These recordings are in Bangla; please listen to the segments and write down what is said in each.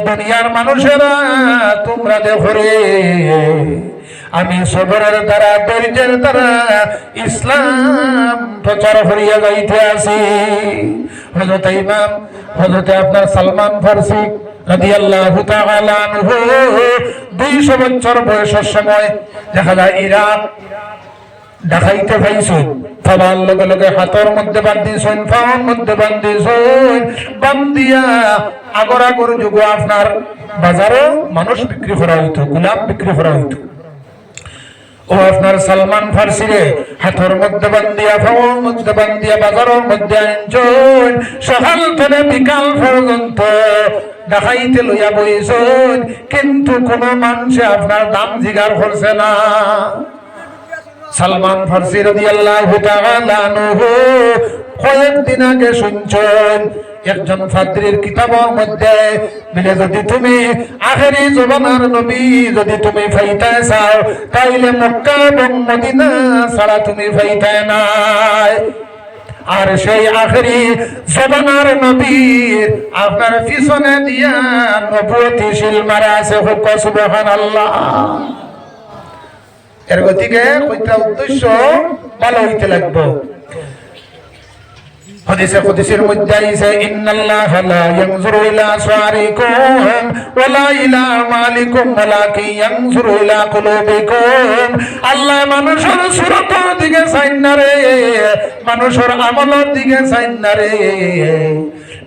দুনিয়ার মানুষেরা তোমরা দেখো রে, আমি সবরের দ্বারা ধৈর্যের দ্বারা ইসলাম প্রচার করিয়া যাইতে আছি। হযরত ইমাম আপনার সালমান ফারসি রাদিয়াল্লাহু তাআলা আনহু 200 বছর বয়সের সময় দেখা যায় ইরাক ডাকাইতে পাইছেন, সবার লগে লগে হাতের মধ্যে বান্ধিছেন, পাওয়ার মধ্যে বান্ধিছেন, বান্ধিয়া আগর আগর যুগ আপনার বাজারে মানুষ বিক্রি করা হইতো, গোলাম বিক্রি করা হইতো। ও আপনার সালমান ফারসি রে হাতের মধ্যে বান্ধিয়া, পাওয়ার মধ্যে বান্ধিয়া বাজারের মধ্যে আনছেন, সকাল থেকে বিকাল পর্যন্ত ডাকাইতে লইয়া বইছেন, কিন্তু কোন মানুষে আপনার দাম জিগার করছে না। সালমান ফারসি রাদিয়াল্লাহু তাআলা আনহু কয়েকদিন আগে শুনছেন একজন ফাদ্রির কিতাবের মধ্যে বলে, যদি তুমি আখেরি জমানার নবী যদি তুমি পাইতে চাও তাইলে মক্কা এবং মদিনা ছাড়া তুমি পাইতে নাই। আর সেই আখেরি জমানার নবীর আপনার পিছনে দিয়া নবুয়তি শিল মারা আছে, হুক সুবহানাল্লাহ। এর গতিকে কয়টা উদ্দেশ্য ভালো হইতে লাগবে। হাদিসের মধ্যে আছে, ইন্নাল্লাহা লা ইয়ানজুরু ইলা সারিকুম ওয়ালা ইলা মালিকুম ওয়ালাকিন ইয়ানজুরু ইলা কুলুবিকুম। আল্লাহ মানুষের সুরতের দিকে চাইন না রে, মানুষের আমলের দিকে চাইন না রে,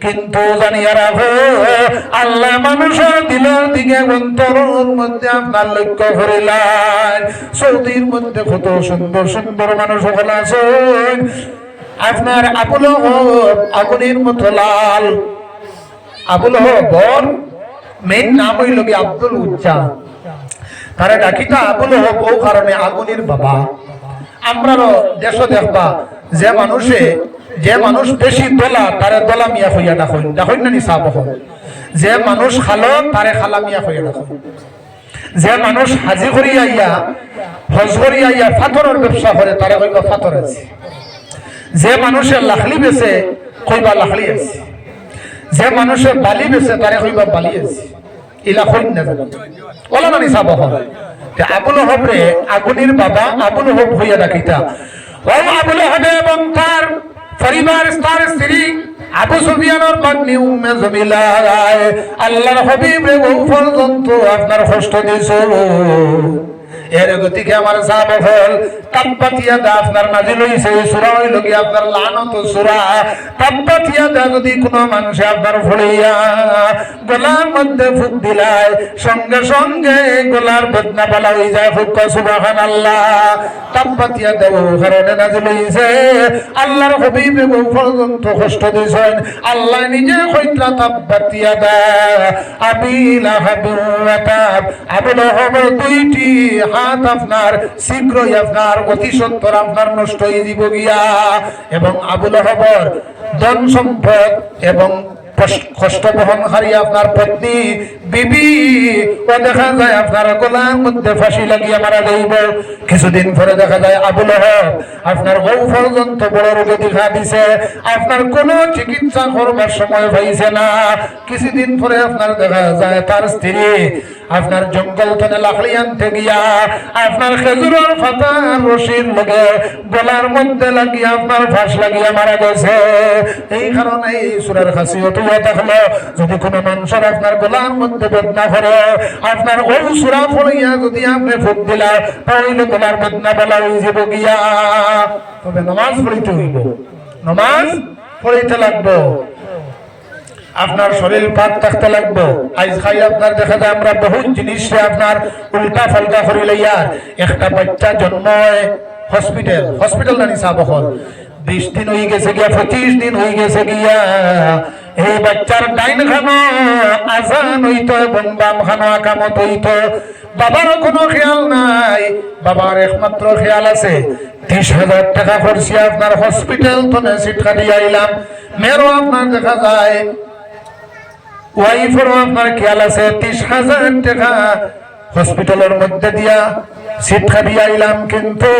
কিন্তু জানিয়া রাখো আল্লাহ মানুষের দিলের দিকে অন্তরের মধ্যে আপনার লক্ষ্য করিলেন। সৌদির মধ্যে কত সুন্দর সুন্দর মানুষ সকল আছেন, আপনার আবুল হব আগুনের মতো লাল। আবুল হবর মেইন নাম হইল কি আব্দুল উজ্জা, তারা ডাকিটা আবুল হব ও কারণে আগুনের বাবা। আমরা দেশ দেখবা যে মানুষ বেশি দোলা তারে দোলা মিয়া হইয়া ডাকইন না নিসা বহ, যে মানুষ খালো তারে খালা মিয়া হইয়া ডাকইন, যে মানুষ হাজি করিয়া আইয়া হজ করিয়া আইয়া ফাতরের ব্যবসা করে তারে কইবা ফাতর আছে, যে মানুষের লাখলি বেছে কইবা লাখলি আছে, যে মানুষের বালি বেছে তারে কইবা বালি আছে। ইলা কইন না জানো ওলা না নিসা বহ। আবুল হব রে আগুনের বাবা আবুল হব হইয়া ডাকিতা। ও আবুল হব এবং তার পরিবার তার স্ত্রী আবু সুফিয়ানের পত্নী উম্মে জমিলা আল্লাহর হাবিব রে ও পর্যন্ত আপনার কষ্ট দিয়েছো। এর গতিকে আমার সাহাবা হল তাব্বাতিয়া দা আপনার নাজিল হইছে, সূরা হইল কি আপনার লানত সূরা। তাব্বাতিয়া দা যদি কোনো মানুষ আপনার ফড়িয়া গলার মধ্যে ফুক দিলায় সঙ্গে সঙ্গে গলার বদনা বালা হয়ে যায়, ফুক সুবহানাল্লাহ। তাব্বাতিয়া দা কারণে নাজিল হইছে, আল্লাহর হাবিব ও পর্যন্ত কষ্ট দিয়েছেন। আল্লাহ নিজে কইলা তাব্বাতিয়া দা আবি লাহাব ওয়া তাব, আবু লাহাব দুইটি হাত আপনার শীঘ্রই আপনার অতি সত্তর আপনার নষ্ট হয়ে দিব গিয়া। এবং আবু লাহাবের ধন সম্পদ এবং কষ্ট বহনকারী আপনার পত্নী বিবি ও দেখা যায় আপনার গলার মধ্যে ফাঁসি লাগিয়ে মারা যাইব। কিছুদিন পরে দেখা যায় আবু লাহাব আপনার বউ পর্যন্ত বড় রোগে দেখা দিছে, আপনার কোনো চিকিৎসা করবার সময় পাইছে না। কিছুদিন পরে আপনার দেখা যায় তার স্ত্রী আপনার জঙ্গল থেকে লাকড়ি আনতে গিয়া আপনার খেজুরের পাতার রশির লগে গলার মধ্যে লাগিয়ে আপনার ফাঁস লাগিয়ে মারা গেছে। এই কারণে এই সূরার খাসিয়ত দেখলো, যদি কোনো মানুষের আপনার গলার মধ্যে বেদনা করে আপনার ওই সূরা পড়িয়া যদি আপনি ফুক দিলা তাহলে গলার বেদনা বলা হয়ে যাব গিয়া। তবে নামাজ পড়িতে হইব, নামাজ পড়িতে লাগবো, আপনার শরীর পাক থাকতে লাগবে। আজ খাই আপনার দেখা যায় আমরা বহুত জিনিসে আপনার উল্টা ফাল্টা করে লইয়া একটা বাচ্চা জন্ম হসপিটাল না নিসা বহল 20 দিন হয়ে গেছে গিয়া 25 দিন হয়ে গেছে গিয়া, এই বাচ্চার ডাইন খানো আজান হইতো এবং বাম খানো আকামত হইতো, বাবার কোনো খেয়াল নাই। বাবার একমাত্র খেয়াল আছে 30,000 টাকা খরচি আপনার হসপিটাল তো সিটকা দিয়ে আইলাম। মেয়েরও আপনার দেখা যায় ওয়াইফেরও আপনার খেয়াল আছে 30,000 টাকা হসপিটালের মধ্যে দিয়া সিট খাবি আইলাম, কিন্তু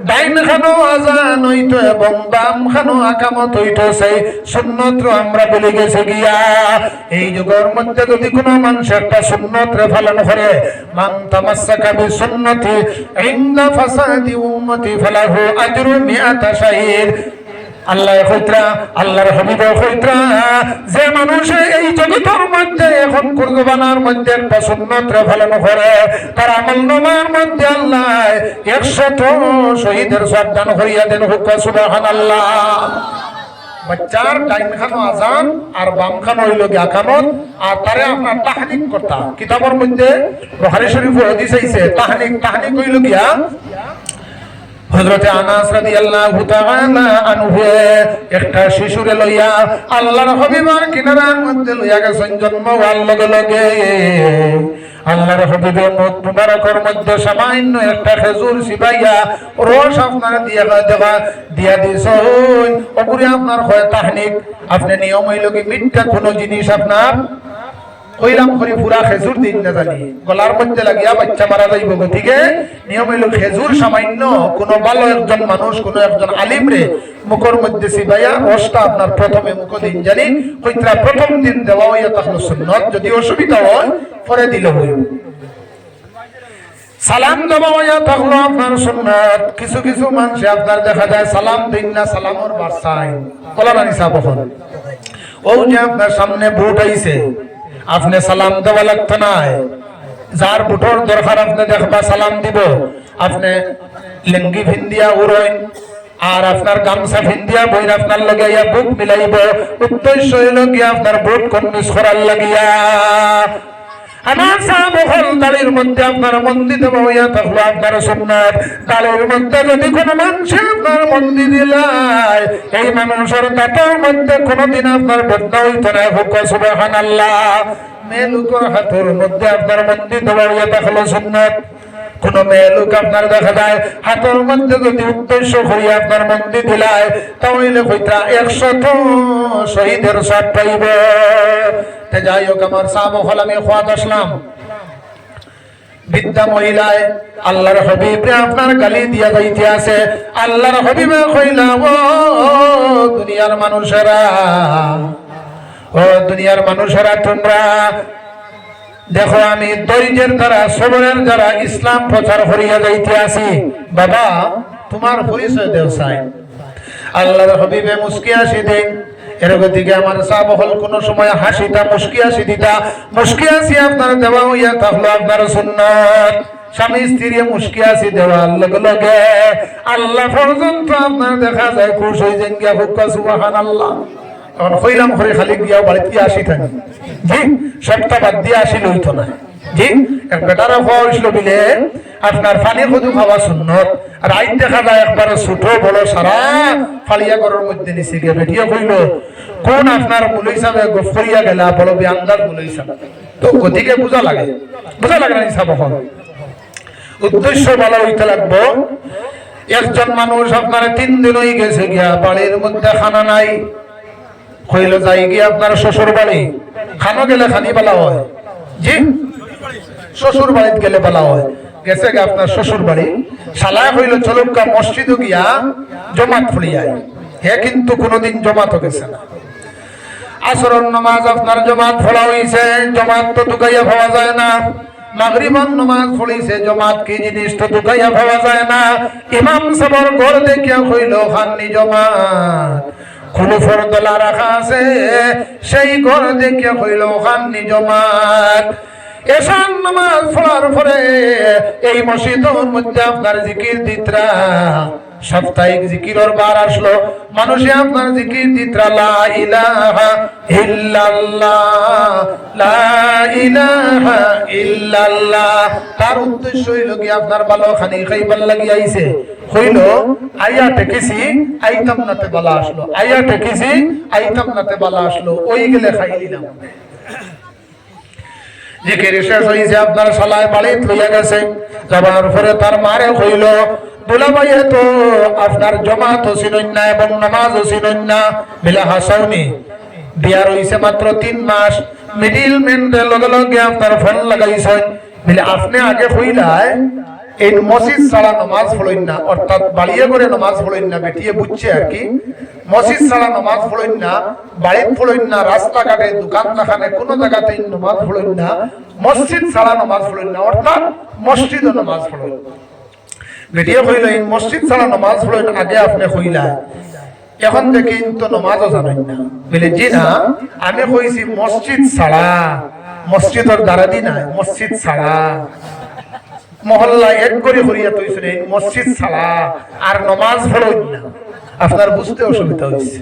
ডাইন খানো আজান হইতো এবং বাম খানো আকামত হইতো, সেই সুন্নত আমরা বলে গেছে গিয়া। এই যুগের মধ্যে যদি কোনো মানুষ একটা সুন্নত রে পালন করে, মান তামাসসাকা বিসুন্নতি ইনদা ফাসাদি উম্মতি ফালাহু আজরু মিআতা শাহীদ। আল্লাহ কইত্রা, আল্লাহর হাবিব কইত্রা, যে মানুষ এই জগতের মধ্যে এখন কুরবানার মধ্যে একটা সুন্নত রে পালন করে, তার আমলনামার মধ্যে আল্লাহ 100 শহীদের সওয়াব দান করিয়া দেন। হুক সুবহানাল্লাহ। বাচ্চার ডাইন খানো আজান আর বাম খানো হইল গিয়া কামত, আর তারে আপনার তাহনিক করতা। কিতাবের মধ্যে বুখারী শরীফে হাদিস আইছে, তাহনিক হইল গিয়া হযরতে আনাস রাদিয়াল্লাহু তাআলা আনহু একটা শিশুরে লইয়া আল্লাহর হাবিবের কিনারার মধ্যে লইয়া গেছেন। জন্ম হওয়ার লগে লগে আল্লাহর হাবিবের মুখ মুবারকের মধ্যে সামান্য একটা খেজুর সিবাইয়া রস আপনার দিয়া দিছেন। ওপরে আপনার হয় তাহনিক। আপনি নিয়ম হইল কি মিথ্যা কোনো জিনিস আপনার কইলাম করে পুরা খেজুর দিন না জানি গলার মধ্যে লাগিয়া বাচ্চা মারা যাইব। গতিকে নিয়ম হইল খেজুর সামান্য কোনো ভালো একজন মানুষ, কোনো একজন আলিম রে মুখের মধ্যে সিবাইয়া রসটা আপনার প্রথমে মুখ দিন জানি কইত্রা প্রথম দিন দেওয়া হইয়া তাহলে সুন্নত। যদি অসুবিধা হয় পরে দিলে হইব। সালাম দেওয়া হইয়া থাকলো আপনার সুন্নত। কিছু কিছু মানুষ আপনার দেখা যায় সালাম দিন না, সালামর বার্সাই কলা রানি সাহেব ও যে আপনার সামনে ভোট আইছে, আপনি সালাম দেওয়া লাগতো না। যার বুটোর দরকার আপনি দেখবা সালাম দিব। আপনি লেঙ্গি ভিন্দিয়া উড়ইন আর আপনার গামছা ভিন্দিয়া বইন আপনার লগে ইয়া বুক মিলাইব। উদ্দেশ্য হইল গিয়া আপনার বুট কনমিস করার লাগিয়া। আমার সাহাবল দাড়ির মধ্যে আপনার মন্দি দেওয়া হইয়া থাকলো আপনার সুন্নাত। দাড়ির মধ্যে যদি কোনো মানুষ আপনার মন্দি দিলায়, এই মানুষের দাঁতের মধ্যে কোনোদিন আপনার বদনা হইতো না। হুক সুবহানাল্লাহ। মেয়ে লোকের হাতের মধ্যে আপনার মন্দি দেওয়া হইয়া থাকলো সুন্নাত। কোন মেয়ে লোক আপনার দেখা যায় হাতের মধ্যে যদি উদ্দেশ্য করিয়া আপনার মন্দি দিলায়, তাহলে কইতা 100 শহীদের সওয়াব পাইব। যাই হোক আমার সাহাব হল, আমি খোয়াদ আসলাম বিদ্যা মহিলায় আল্লাহর হাবিব আপনার গালি দিয়া যাইতে আছে। আল্লাহর হাবিবে কইলা, ও দুনিয়ার মানুষেরা, ও দুনিয়ার মানুষেরা, তোমরা দেখো আমি ধৈর্যের দ্বারা সবরের দ্বারা ইসলাম প্রচার করিয়া যাইতে আছি। বাবা তোমার পরিচয় দেও চাই। আল্লাহর হাবিবে মুস্কি হাসি দেন। এর গতিকে আমার সাহাব হল কোন সময় হাসিটা মুস্কি হাসি দিতা। মুস্কি হাসি আপনার দেওয়া হইয়া থাকলো আপনার সুন্নত। স্বামী স্ত্রী মুস্কি হাসি দেওয়ার লগে লগে আল্লাহ পর্যন্ত আপনার দেখা যায় খুশ হয়ে যান গিয়া। হুক সুবহানাল্লাহ। এখন কইলাম করে খালি গিয়া বাড়িতে আসি থাকি জি, সপ্তাহ বাদ দিয়ে আসি লইতো না জি। এক বেটারও খাওয়া হয়েছিল বিলে আপনার পানি খুদু খাওয়া সুন্নত। আর আইন দেখা যায় একবার ছোট বড় সারা ফালিয়া ঘরের মধ্যে নিচে গিয়ে বেটিয়ে কইল, কোন আপনার মুলই সাহেব গফ করিয়া গেলা বড় বেআন্দাজ মুলই সাহেব। তো গতিকে বোঝা লাগে না হিসাব। এখন উদ্দেশ্য ভালো হইতে লাগবো। একজন মানুষ আপনার 3 দিন হয়ে গেছে গিয়া বাড়ির মধ্যে খানা নাই। কইল যাই গিয়ে আপনার শ্বশুর বাড়ি, খানো গেলে খানি বলা হয় জি, শ্বশুর বাড়িতে গেলে বলা হয়। গেছে গে আপনার শ্বশুর বাড়ি, শালা কইল চলুকা মসজিদে গিয়া জমাত ফুলিয়ায়। হে কিন্তু কোনোদিন জমাত গেছে না। আসরের নামাজ আপনার জমাত ফলা হইছে, জমাত তো দুকাইয়া পাওয়া যায় না। মাগরিবের নামাজ পড়িছে, জমাত কি জিনিস তো দুকাইয়া পাওয়া যায় না। ইমাম সাহেবের ঘর দেখিয়া কইল খাননি জমাত খুলুফর দলা রাখা আছে, সেই ঘর দেখিয়া কইল খাননি জমাত। এশার নামাজ পড়ার পরে এই মসজিদের মধ্যে আপনার জিকির দিতরা সাপ্তাহিক জিকিরের বার আসলো। মানুষে আপনার জিকির দিতরা লা ইলাহা ইল্লাল্লাহ, লা ইলাহা ইল্লাল্লাহ। তার উদ্দেশ্য হইল কি আপনার ভালো খানি খাইবার লাগি আইছে। হইল আইয়া টেকেছি আইতাম নাতে বালা আসলো, আইয়া টেকেছি আইতাম নাতে বালা আসলো, ওই গেলে খাই নিলাম। জিকির শেষ হইছে, আপনার শালায় বাড়িতে লইয়া গেছে। যাবার পরে তার মারে হইল, দুলাভাইয়ে তো আপনার জমাত চিনন না এবং নামাজও চিনন না, বিলা হাসাউনি। বিয়া রইছে মাত্র 3 মাস। মিডিল ম্যানের লগে লগে আপনার ফোন লাগাইছেন, বলে আপনি আগে হইলাই এই মসজিদ ছাড়া নামাজ পড়েন না, অর্থাৎ বাড়িয়ে করে নামাজ পড়েন না, বেটিয়ে বুঝছে আর কি। মসজিদ ছাড়া নামাজ পড়েন না, বাড়িতে পড়েন না, রাস্তাঘাটে দোকান দোকানে কোনো জায়গাতেই নামাজ পড়েন না, মসজিদ ছাড়া নামাজ পড়েন না, অর্থাৎ মসজিদে নামাজ পড়েন। বেটিয়ে কইল এই মসজিদ ছাড়া নামাজ পড়েন আগে আপনি কইলা, এখন থেকে তো নামাজও জানেন না। বলে জি না, আমি কইছি মসজিদ ছাড়া, মসজিদের দ্বারা নাই, মসজিদ ছাড়া মহল্লা এক করে করিয়া তৈরি মসজিদ ছাড়া আর নমাজ পড়েন না। আপনার বুঝতে অসুবিধা হয়েছে,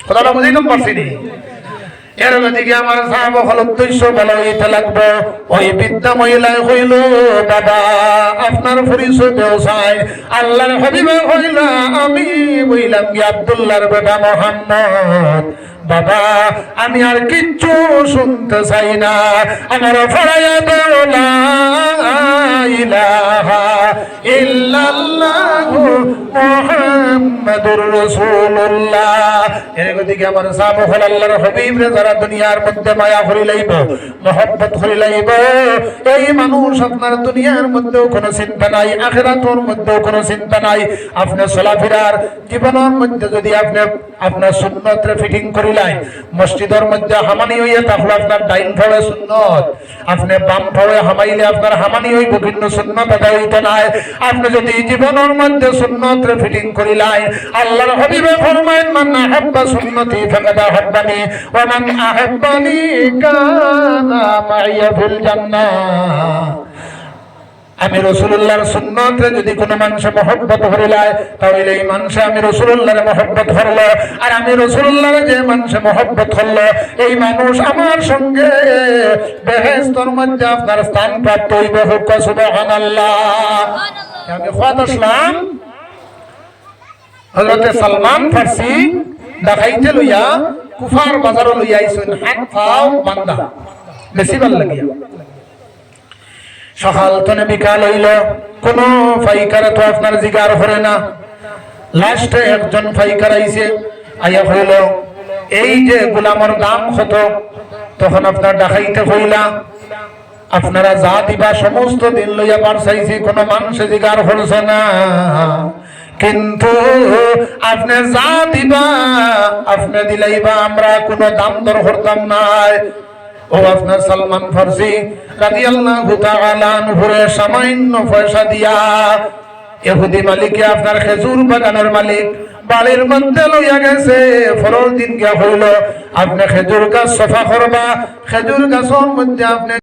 কথাটা বুঝি কম পারছিনি। এর দিকে আমার সাহাবা হল উদ্দেশ্য ভালো হইতে লাগবে। ওই বৃদ্ধা মহিলায় হইল, বাবা আপনার পরিচয় ব্যবসায় আল্লাহর হাবিবে হইল, আমি বইলাম কি আব্দুল্লাহর বেটা মুহাম্মদ। বাবা আমি আর কিচ্ছু শুনতে চাই না, আমার ফরায়া দেও লা ইলাহা ইল্লাল্লাহু মুহাম্মাদুর রাসূলুল্লাহ। এর দিকে আমার সাহাবা হল আল্লাহর হাবিব রে যারা দুনিয়ার মধ্যে মায়া করে লাইব, মহব্বত করে লাইব, এই মানুষ আপনার দুনিয়ার মধ্যেও কোনো চিন্তা নাই, আখিরাতের মধ্যেও কোনো চিন্তা নাই। আপনি চলাফেরার জীবনের মধ্যে যদি আপনি আপনার সুন্নতরে ফিটিং করিলাই, মসজিদের মধ্যে হামানি হইয়া তাহলে আপনার ডাইন ভাবে সুন্নত, আপনি বাম ভাবে হামাইলে আপনার হামানি হইব, ভিন্ন সুন্নত আদায় হইতে নাই। আপনি যদি জীবনের মধ্যে সুন্নতরে ফিটিং করিলাই, আল্লাহর হাবিবে ফরমায়েন মান আহাব্বা সুন্নতি ফাকাদ আহাব্বানি ওয়া মান আহাব্বানি কানা মাইয়া ফিল জান্নাহ। আমি রাসূলুল্লাহর সুন্নতে যদি কোনো মানুষ মহব্বত করিলায়, তাহলে এই মানুষ আমি রাসূলুল্লাহর মহব্বত করলো, আর আমি রাসূলুল্লাহর যে মানুষ মহব্বত করলো, এই মানুষ আমার সঙ্গে বেহেশতের মধ্যে আপনার স্থান প্রাপ্ত হইবে। হোক সুবহানাল্লাহ। আমি খোয়াত আসলাম হযরতে সালমান ফারসি দেখাইতে লইয়া কুফার বাজারে লইয়া আইছেন, হাত পাও বান্ধা, বেশি ভাল লাগিয়া। সকাল তনে বিকাল হইল, কোন ফাইকারা তো আপনার জিগার করে না। লাস্টে একজন ফাইকার আইছে, আইয়া হইল এই যে গোলামের দাম কত, তখন আপনার ডাকাইতে হইলা আপনারা যা দিবা সমস্ত দিন লইয়া পারছাইছি, কোন মানুষে জিগার করছে না, কিন্তু আপনি যা দিবা আপনি দিলাইবা, আমরা কোনো দাম দর করতাম নাই। ও আপনার সালমান ফারসি রাদিয়াল্লাহু তাআলা আনহুরে সামান্য পয়সা দিয়া ইহুদি মালিকে আপনার খেজুর বাগানের মালিক বাড়ির মধ্যে লইয়া গেছে। পরের দিন গিয়া হইল আপনি খেজুর গাছ সফা করবা, খেজুর গাছের মধ্যে আপনি